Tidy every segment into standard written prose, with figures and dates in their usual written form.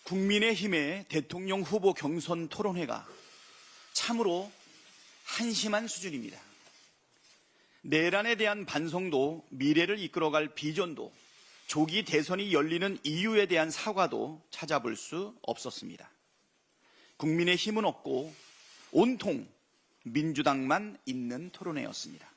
국민의힘의 대통령 후보 경선 토론회가 참으로 한심한 수준입니다. 내란에 대한 반성도, 미래를 이끌어갈 비전도, 조기 대선이 열리는 이유에 대한 사과도 찾아볼 수 없었습니다. 국민의힘은 없고 온통 민주당만 있는 토론회였습니다.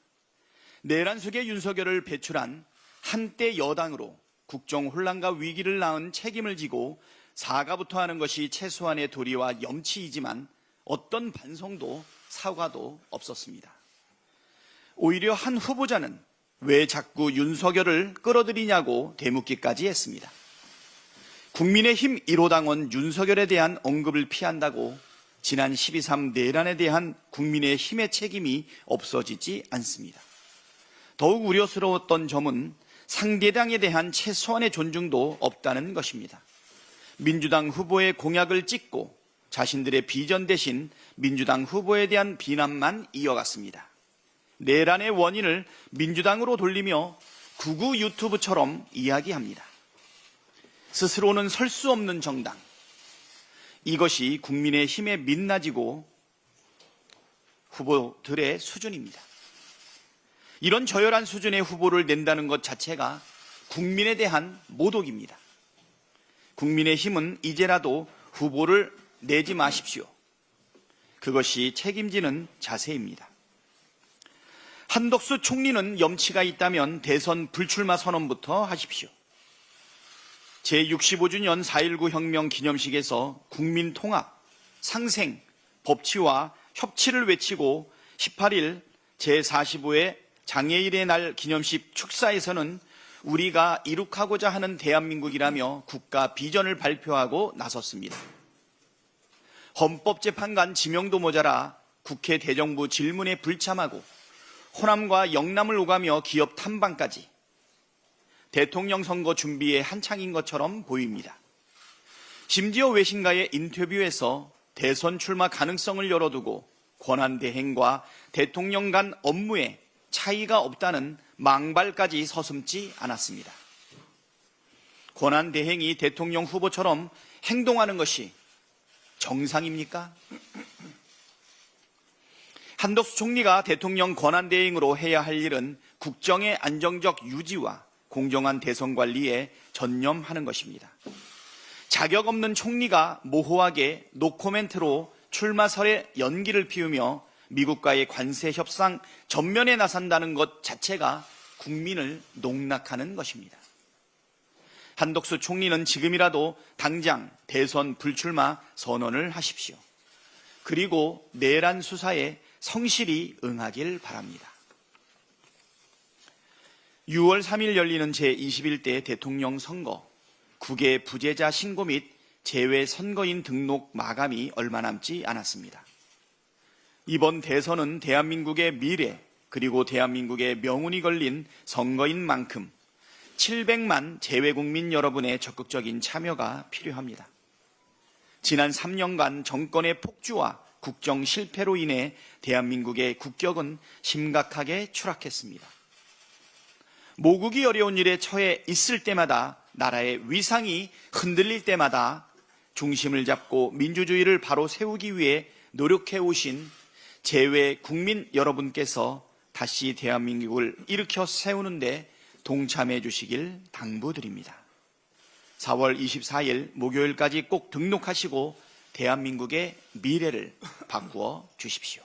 내란 속에 윤석열을 배출한 한때 여당으로 국정 혼란과 위기를 낳은 책임을 지고 사과부터 하는 것이 최소한의 도리와 염치이지만 어떤 반성도 사과도 없었습니다. 오히려 한 후보자는 왜 자꾸 윤석열을 끌어들이냐고 되묻기까지 했습니다. 국민의힘 1호 당원 윤석열에 대한 언급을 피한다고 지난 12.3 내란에 대한 국민의힘의 책임이 없어지지 않습니다. 더욱 우려스러웠던 점은 상대당에 대한 최소한의 존중도 없다는 것입니다. 민주당 후보의 공약을 찍고 자신들의 비전 대신 민주당 후보에 대한 비난만 이어갔습니다. 내란의 원인을 민주당으로 돌리며 극우 유튜브처럼 이야기합니다. 스스로는 설 수 없는 정당. 이것이 국민의힘의 민낯이고 후보들의 수준입니다. 이런 저열한 수준의 후보를 낸다는 것 자체가 국민에 대한 모독입니다. 국민의힘은 이제라도 후보를 내지 마십시오. 그것이 책임지는 자세입니다. 한덕수 총리는 염치가 있다면 대선 불출마 선언부터 하십시오. 제65주년 4.19 혁명 기념식에서 국민 통합, 상생, 법치와 협치를 외치고 18일 제45회 장애일의 날 기념식 축사에서는 우리가 이룩하고자 하는 대한민국이라며 국가 비전을 발표하고 나섰습니다. 헌법재판관 지명도 모자라 국회 대정부 질문에 불참하고 호남과 영남을 오가며 기업 탐방까지 대통령 선거 준비에 한창인 것처럼 보입니다. 심지어 외신과의 인터뷰에서 대선 출마 가능성을 열어두고 권한대행과 대통령 간 업무에 차이가 없다는 망발까지 서슴지 않았습니다. 권한대행이 대통령 후보처럼 행동하는 것이 정상입니까? 한덕수 총리가 대통령 권한대행으로 해야 할 일은 국정의 안정적 유지와 공정한 대선 관리에 전념하는 것입니다. 자격 없는 총리가 모호하게 노코멘트로 출마설의 연기를 피우며 미국과의 관세 협상 전면에 나선다는 것 자체가 국민을 농락하는 것입니다. 한덕수 총리는 지금이라도 당장 대선 불출마 선언을 하십시오. 그리고 내란 수사에 성실히 응하길 바랍니다. 6월 3일 열리는 제21대 대통령 선거, 국외 부재자 신고 및 재외 선거인 등록 마감이 얼마 남지 않았습니다. 이번 대선은 대한민국의 미래 그리고 대한민국의 명운이 걸린 선거인 만큼 700만 재외국민 여러분의 적극적인 참여가 필요합니다. 지난 3년간 정권의 폭주와 국정 실패로 인해 대한민국의 국격은 심각하게 추락했습니다. 모국이 어려운 일에 처해 있을 때마다 나라의 위상이 흔들릴 때마다 중심을 잡고 민주주의를 바로 세우기 위해 노력해 오신 재외 국민 여러분께서 다시 대한민국을 일으켜 세우는데 동참해 주시길 당부드립니다. 4월 24일 목요일까지 꼭 등록하시고 대한민국의 미래를 바꾸어 주십시오.